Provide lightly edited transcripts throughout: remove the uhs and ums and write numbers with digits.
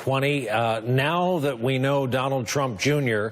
2020. Now that we know Donald Trump Jr.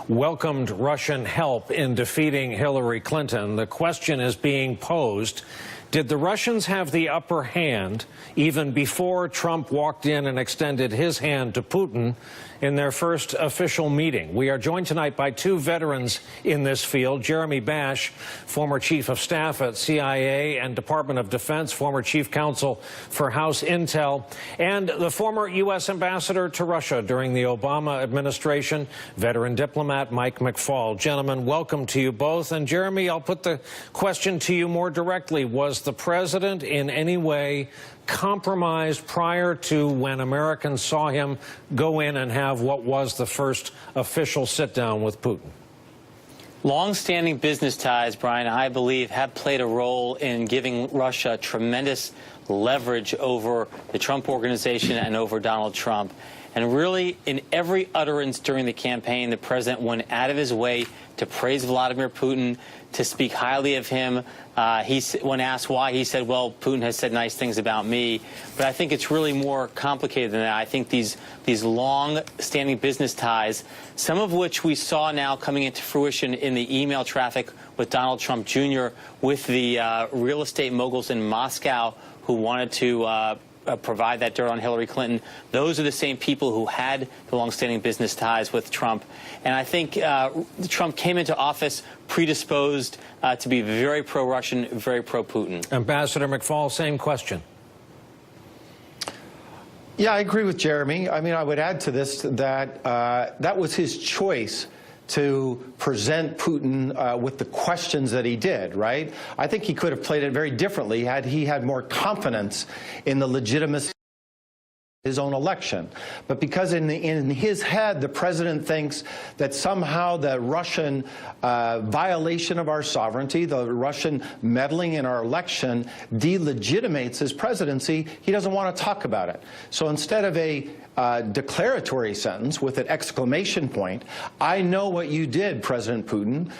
welcomed Russian help in defeating Hillary Clinton, the question is being posed: did the Russians have the upper hand even before Trump walked in and extended his hand to Putin in their first official meeting? We are joined tonight by two veterans in this field: Jeremy Bash, former chief of staff at CIA and Department of Defense, former chief counsel for House Intel, and the former U.S. ambassador to Russia during the Obama administration, veteran diplomat Mike McFaul. Gentlemen, welcome to you both. And Jeremy, I'll put the question to you more directly. Was the president in any way compromised prior to when Americans saw him go in and have what was the first official sit-down with Putin? Long-standing business ties, Brian, I believe, have played a role in giving Russia tremendous leverage over the Trump organization and over Donald Trump. And really, in every utterance during the campaign, the president went out of his way to praise Vladimir Putin, to speak highly of him. When asked why, he said, well, Putin has said nice things about me. But I think it's really more complicated than that. I think these long-standing business ties, some of which we saw now coming into fruition in the email traffic with Donald Trump Jr., with the real estate moguls in Moscow who wanted to provide that dirt on Hillary Clinton. Those are the same people who had the long-standing business ties with Trump. And I think Trump came into office predisposed to be very pro-Russian, very pro-Putin. Ambassador McFaul, same question. Yeah, I agree with Jeremy. I mean, I would add to this that that was his choice to present Putin with the questions that he did, right? I think he could have played it very differently had he had more confidence in the legitimacy of his own election. But because in his head, the president thinks that somehow the Russian violation of our sovereignty, the Russian meddling in our election, delegitimates his presidency, he doesn't want to talk about it. So instead of a declaratory sentence with an exclamation point, I know what you did, President Putin,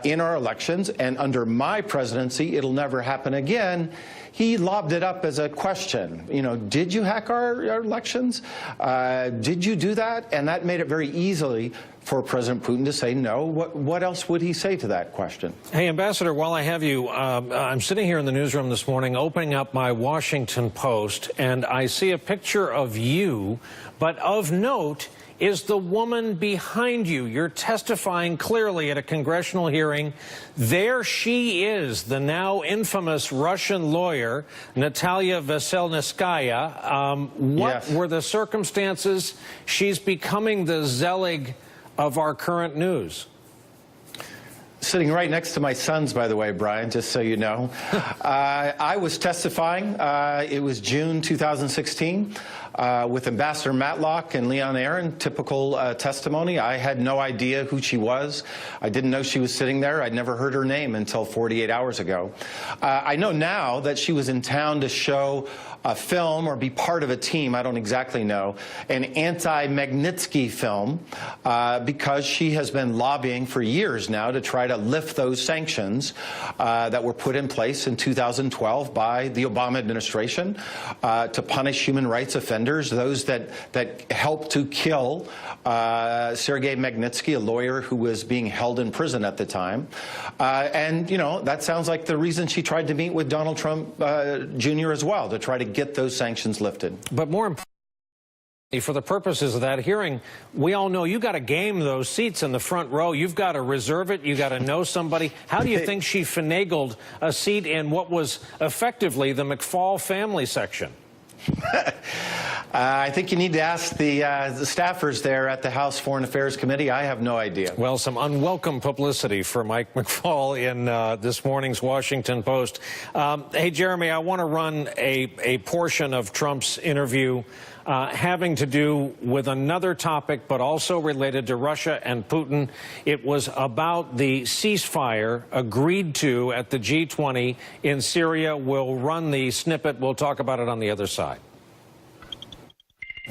in our elections, and under my presidency, it'll never happen again. He lobbed it up as a question. You know, did you hack our elections? Did you do that? And that made it very easily for President Putin to say no. What else would he say to that question? Hey, Ambassador, while I have you, I'm sitting here in the newsroom this morning opening up my Washington Post, and I see a picture of you, but of note is the woman behind you. You're testifying clearly at a congressional hearing. There she is, the now infamous Russian lawyer, Natalia Veselnitskaya. What were the circumstances? She's becoming the Zelig of our current news. Sitting right next to my sons, by the way, Brian, just so you know. I was testifying. It was June 2016 with Ambassador Matlock and Leon Aaron, typical testimony. I had no idea who she was. I didn't know she was sitting there. I'd never heard her name until 48 hours ago. I know now that she was in town to show a film or be part of a team, I don't exactly know, an anti-Magnitsky film, because she has been lobbying for years now to try to lift those sanctions that were put in place in 2012 by the Obama administration to punish human rights offenders, those that helped to kill Sergei Magnitsky, a lawyer who was being held in prison at the time. And, you know, that sounds like the reason she tried to meet with Donald Trump Jr. as well, to try to get those sanctions lifted. But more importantly, for the purposes of that hearing, we all know you got to game those seats in the front row. You've got to reserve it. You got to know somebody. How do you think she finagled a seat in what was effectively the McFaul family section? I think you need to ask the staffers there at the House Foreign Affairs Committee. I have no idea. Well, some unwelcome publicity for Mike McFaul in this morning's Washington Post. Hey, Jeremy, I want to run a portion of Trump's interview having to do with another topic, but also related to Russia and Putin. It was about the ceasefire agreed to at the G20 in Syria. We'll run the snippet. We'll talk about it on the other side.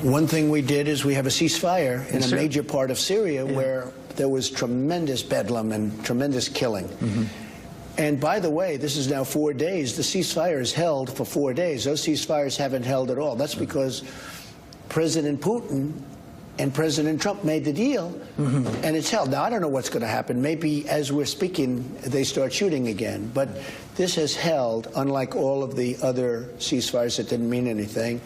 One thing we did is we have a ceasefire in a major part of Syria where there was tremendous bedlam and tremendous killing. And by the way, this is now 4 days. The ceasefire is held for 4 days. Those ceasefires haven't held at all. That's because President Putin and President Trump made the deal, and it's held. Now, I don't know what's going to happen. Maybe as we're speaking, they start shooting again. But this has held, unlike all of the other ceasefires that didn't mean anything.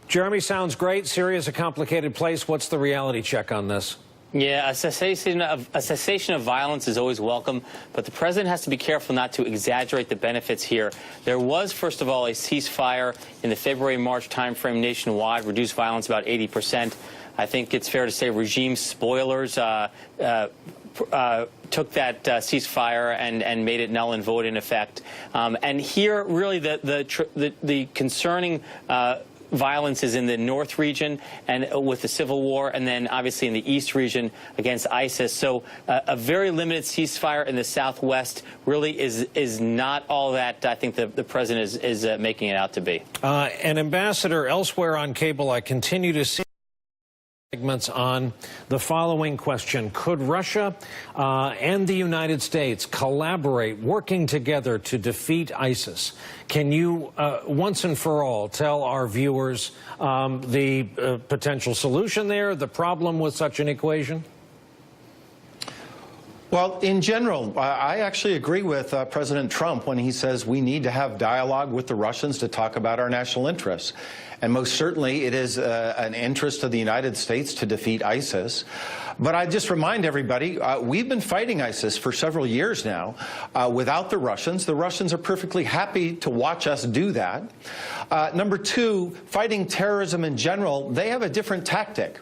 Jeremy, sounds great. Syria is a complicated place. What's the reality check on this? Yeah, a cessation of violence is always welcome, but the president has to be careful not to exaggerate the benefits here. There was, first of all, a ceasefire in the February-March timeframe nationwide, reduced violence about 80%. I think it's fair to say regime spoilers took that ceasefire and made it null and void in effect. And here, really, the concerning violence is in the north region and with the civil war, and then obviously in the east region against ISIS. So a very limited ceasefire in the southwest really is not all that I think the president is making it out to be. And Ambassador, elsewhere on cable, I continue to see segments on the following question. Could Russia and the United States collaborate, working together to defeat ISIS? Can you, once and for all, tell our viewers the potential solution there, the problem with such an equation? Well, in general, I actually agree with President Trump when he says we need to have dialogue with the Russians to talk about our national interests. And most certainly it is an interest of the United States to defeat ISIS. But I just remind everybody, we've been fighting ISIS for several years now without the Russians. The Russians are perfectly happy to watch us do that. Number two, fighting terrorism in general, they have a different tactic.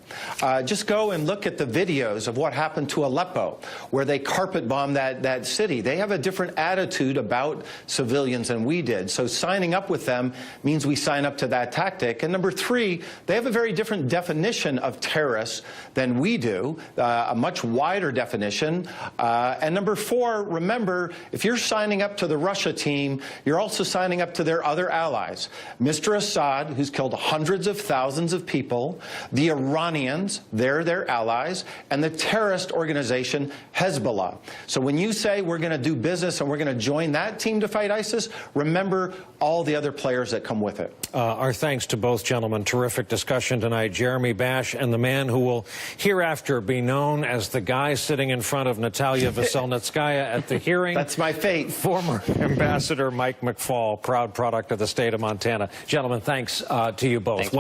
Just go and look at the videos of what happened to Aleppo, where they carpet bombed that city. They have a different attitude about civilians than we did. So signing up with them means we sign up to that tactic. And number three, they have a very different definition of terrorists than we do, a much wider definition. And number four, remember, if you're signing up to the Russia team, you're also signing up to their other allies. Mr. Assad, who's killed hundreds of thousands of people, the Iranians, they're their allies, and the terrorist organization Hezbollah. So when you say we're going to do business and we're going to join that team to fight ISIS, remember all the other players that come with it. Our thanks to both gentlemen. Terrific discussion tonight. Jeremy Bash and the man who will hereafter be known as the guy sitting in front of Natalia Veselnitskaya at the hearing. That's my fate. Former Ambassador Mike McFaul, proud product of the state of Montana. Gentlemen, thanks to you both. Thanks,